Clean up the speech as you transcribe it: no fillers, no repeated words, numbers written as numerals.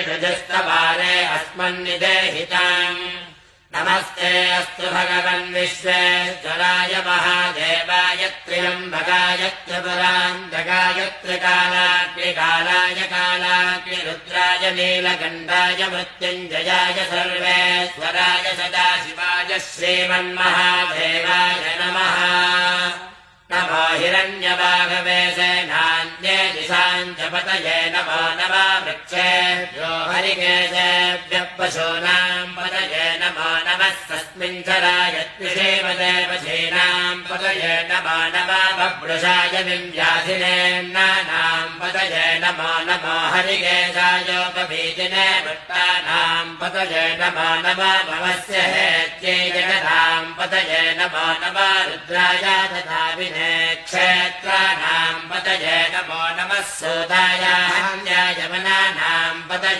रजस्तवारे अस्मन्निदेहिताम् नमस्ते अस्तु भगवन् विश्वेश्वराय महादेवाय त्र्यम्बकाय त्रिपुरान्तकाय त्रिकालाग्निकालाय कालाग्निरुद्राय नीलकण्ठाय मृत्युञ्जयाय सर्वेश्वराय सदाशिवाय श्रीमन्महादेवाय नमः नमो हिरण्यबाहवे सेनान्ये दिशाञ्चपतये नमो नमः वृक्षेभ्यो हरिकेशेभ्यः पशूनाम् पतये नमो नमः तस्मिञ्चराय त्रिदेवदेवधीनाम् पतये नमो नमः बभ्रुषाय विन्ध्याधिनेन्नानाम् पतये नमो नमो हरिकेशायोपभीतिने भट्टानाम् पतये नमो नमः भवस्य हेत्यै जगताम् पतये नमो नमः रुद्राय तथा विने क्षेत्राणाम् पतये नमो नमः सूताय हन्याय वनानाम् पतये